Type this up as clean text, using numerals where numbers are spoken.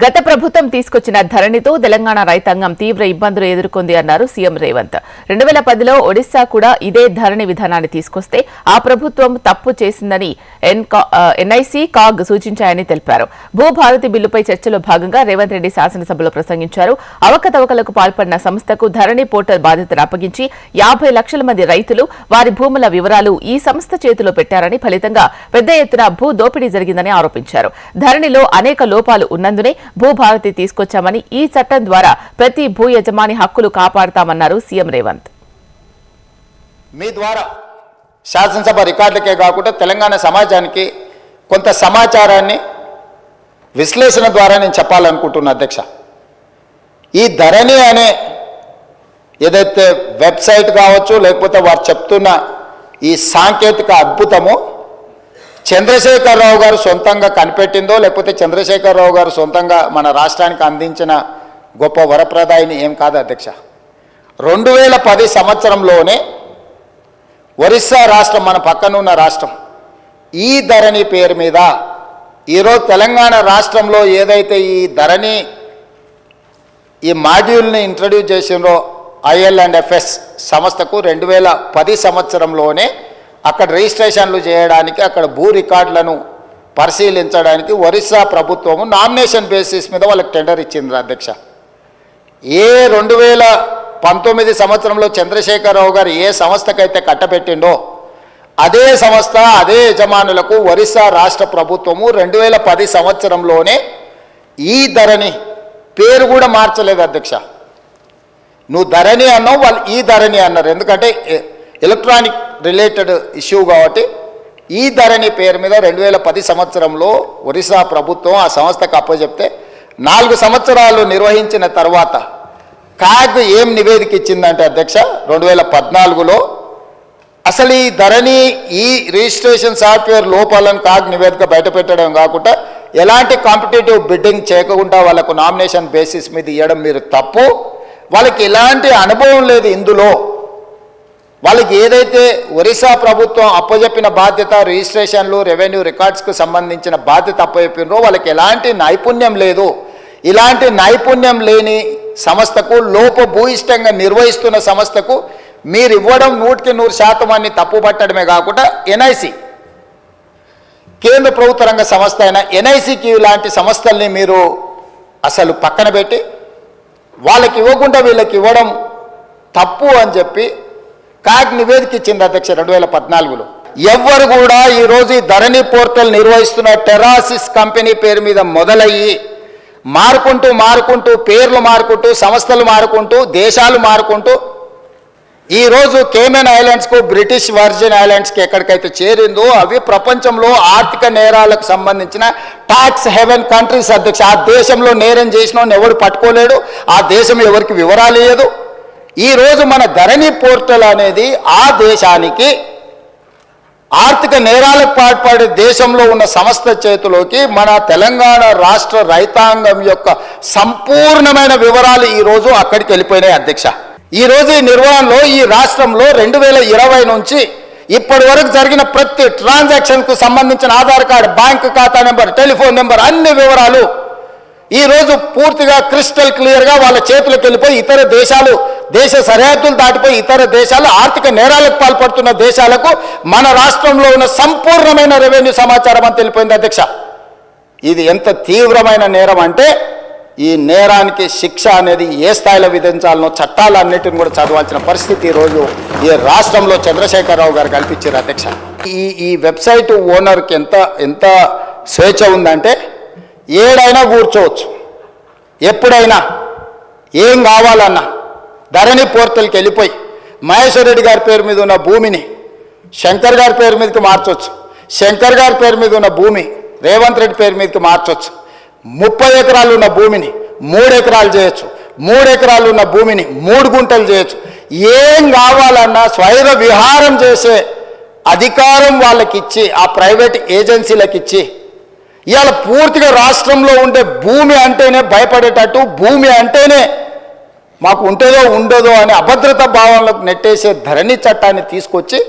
గత ప్రభుత్వం తీసుకొచ్చిన ధరణితో తెలంగాణ రైతాంగం తీవ్ర ఇబ్బందులు ఎదుర్కొంది అన్నారు సీఎం రేవంత్. 2010లో ఒడిశా కూడా ఇదే ధరణి విధానాన్ని తీసుకొస్తే ఆ ప్రభుత్వం తప్పు చేసిందని ఎన్ఐసి కాగ్ సూచించాయని తెలిపారు. భూభారతి బిల్లుపై చర్చలో భాగంగా రేవంత్ రెడ్డి శాసనసభలో ప్రసంగించారు. అవకతవకలకు పాల్పడిన సంస్థకు ధరణి పోర్టల్ బాధ్యతను అప్పగించి 50 లక్షల మంది రైతులు వారి భూముల వివరాలు ఈ సంస్థ చేతిలో పెట్టారని, ఫలితంగా పెద్ద ఎత్తున భూ దోపిడీ జరిగిందని ఆరోపించారు. ధరణిలో అనేక లోపాలు ఉన్నందునే భూభారతి తీసుకొచ్చామని, ఈ చట్టం ద్వారా ప్రతి భూ యజమాని హక్కులు కాపాడతామన్నారు సీఎం రేవంత్. మీ ద్వారా శాసనసభ రికార్డులకే కాకుండా తెలంగాణ సమాజానికి కొంత సమాచారాన్ని విశ్లేషణ ద్వారా నేను చెప్పాలనుకుంటున్నా అధ్యక్ష. ఈ ధరణి అనే ఏదైతే వెబ్సైట్ కావచ్చు, లేకపోతే వారు చెప్తున్న ఈ సాంకేతిక అద్భుతము చంద్రశేఖరరావు గారు సొంతంగా కనిపెట్టిందో, లేకపోతే చంద్రశేఖరరావు గారు సొంతంగా మన రాష్ట్రానికి అందించిన గొప్ప వరప్రదాయిని ఏం కాదు అధ్యక్ష. 2010 సంవత్సరంలోనే ఒరిస్సా రాష్ట్రం, మన పక్కనున్న రాష్ట్రం, ఈ ధరణి పేరు మీద ఈరోజు తెలంగాణ రాష్ట్రంలో ఏదైతే ఈ ధరణి ఈ మాడ్యూల్ని ఇంట్రడ్యూస్ చేసినో IL&FS సంస్థకు 2010 సంవత్సరంలోనే అక్కడ రిజిస్ట్రేషన్లు చేయడానికి, అక్కడ భూ రికార్డులను పరిశీలించడానికి ఒరిస్సా ప్రభుత్వము నామినేషన్ బేసిస్ మీద వాళ్ళకి టెండర్ ఇచ్చింది అధ్యక్ష. 2019 సంవత్సరంలో చంద్రశేఖరరావు గారు ఏ సంస్థకైతే కట్టబెట్టిండో అదే సంస్థ, అదే యజమానులకు ఒరిస్సా రాష్ట్ర ప్రభుత్వము 2010 సంవత్సరంలోనే ఈ ధరణి పేరు కూడా మార్చలేదు అధ్యక్ష. నువ్వు ధరణి అన్నావు, వాళ్ళు ఈ ధరణి అన్నారు. ఎందుకంటే ఎలక్ట్రానిక్ రిలేటెడ్ ఇష్యూ కాబట్టి ఈ ధరణి పేరు మీద 2010 సంవత్సరంలో ఒరిస్సా ప్రభుత్వం ఆ సంస్థకు అప్పచెప్తే 4 సంవత్సరాలు నిర్వహించిన తర్వాత కాగ్ ఏం నివేదిక ఇచ్చిందంటే అధ్యక్ష, 2014లో అసలు ఈ ధరణి ఈ రిజిస్ట్రేషన్ సాఫ్ట్వేర్ లోపాలను కాగ్ నివేదిక బయటపెట్టడం కాకుండా ఎలాంటి కాంపిటేటివ్ బిడ్డింగ్ చేయకుండా వాళ్ళకు నామినేషన్ బేసిస్ మీద ఇవ్వడం మీరు తప్పు. వాళ్ళకి ఎలాంటి అనుభవం లేదు ఇందులో. వాళ్ళకి ఏదైతే ఒరిస్సా ప్రభుత్వం అప్పచెప్పిన బాధ్యత, రిజిస్ట్రేషన్లు, రెవెన్యూ రికార్డ్స్కు సంబంధించిన బాధ్యత అప్పచెప్పినరో వాళ్ళకి ఎలాంటి నైపుణ్యం లేదు. ఇలాంటి నైపుణ్యం లేని సంస్థకు, లోపభూయిష్టంగా నిర్వహిస్తున్న సంస్థకు మీరు ఇవ్వడం 100% అని తప్పుపట్టడమే కాకుండా ఎన్ఐసి, కేంద్ర ప్రభుత్వ రంగ సంస్థ అయిన ఎన్ఐసికి ఇలాంటి సంస్థల్ని మీరు అసలు పక్కన పెట్టి వాళ్ళకి ఇవ్వకుండా వీళ్ళకి ఇవ్వడం తప్పు అని చెప్పి కాగ్ నివేదిక ఇచ్చింది అధ్యక్ష 2014లో. ఎవ్వరు కూడా ఈరోజు ఈ ధరణి పోర్టల్ నిర్వహిస్తున్న టెరాసిస్ కంపెనీ పేరు మీద మొదలయ్యి మారుకుంటూ పేర్లు మారుకుంటూ, సంస్థలు మారుకుంటూ, దేశాలు మారుకుంటూ ఈరోజు కేమెన్ ఐలాండ్స్కు, బ్రిటిష్ వర్జిన్ ఐలాండ్స్కి ఎక్కడికైతే చేరిందో అవి ప్రపంచంలో ఆర్థిక నేరాలకు సంబంధించిన ట్యాక్స్ హెవెన్ కంట్రీస్ అధ్యక్ష. ఆ దేశంలో నేరం చేసిన ఎవరు పట్టుకోలేడు, ఆ దేశం ఎవరికి వివరాలు ఇవ్వదు. ఈరోజు మన ధరణి పోర్టల్ అనేది ఆ దేశానికి ఆర్థిక నేరాలకు పాల్పడే దేశంలో ఉన్న సంస్థ చేతిలోకి మన తెలంగాణ రాష్ట్ర రైతాంగం యొక్క సంపూర్ణమైన వివరాలు ఈరోజు అక్కడికి వెళ్ళిపోయినాయి అధ్యక్ష. ఈరోజు ఈ నిర్వహణలో ఈ రాష్ట్రంలో 2020 నుంచి ఇప్పటి వరకు జరిగిన ప్రతి ట్రాన్సాక్షన్కు సంబంధించిన ఆధార్ కార్డు, బ్యాంకు ఖాతా నెంబర్, టెలిఫోన్ నెంబర్, అన్ని వివరాలు ఈరోజు పూర్తిగా క్రిస్టల్ క్లియర్గా వాళ్ళ చేతులకు వెళ్ళిపోయి ఇతర దేశాలు, దేశ సరిహద్దులు దాటిపోయి ఇతర దేశాలు, ఆర్థిక నేరాలకు పాల్పడుతున్న దేశాలకు మన రాష్ట్రంలో ఉన్న సంపూర్ణమైన రెవెన్యూ సమాచారం అని తెలిపోయింది అధ్యక్ష. ఇది ఎంత తీవ్రమైన నేరం అంటే ఈ నేరానికి శిక్ష అనేది ఏ స్థాయిలో విధించాలనో చట్టాలన్నిటిని కూడా చదవాల్సిన పరిస్థితి ఈరోజు ఈ రాష్ట్రంలో చంద్రశేఖరరావు గారు కల్పించారు అధ్యక్ష. ఈ వెబ్సైట్ ఓనర్కి ఎంత స్వేచ్ఛ ఉందంటే ఏడైనా కూర్చోవచ్చు, ఎప్పుడైనా ఏం కావాలన్నా ధరణి పోర్టల్కి వెళ్ళిపోయి మహేశ్వర్ రెడ్డి గారి పేరు మీద ఉన్న భూమిని శంకర్ గారి పేరు మీదకి మార్చవచ్చు, శంకర్ గారి పేరు మీద ఉన్న భూమి రేవంత్ రెడ్డి పేరు మీదకి మార్చవచ్చు, 30 ఎకరాలు ఉన్న భూమిని 3 ఎకరాలు చేయొచ్చు, 3 ఎకరాలు ఉన్న భూమిని 3 గుంటలు చేయొచ్చు. ఏం కావాలన్నా స్వైర విహారం చేసే అధికారం వాళ్ళకి ఇచ్చి, ఆ ప్రైవేట్ ఏజెన్సీలకు ఇచ్చి ఇవాళ పూర్తిగా రాష్ట్రంలో ఉండే భూమి అంటేనే భయపడేటట్టు, భూమి అంటేనే మాకు ఉంటుందో ఉండదో అని అభద్రతా భావంలోకి నెట్టేసే ధరణి చట్టాన్ని తీసుకొచ్చి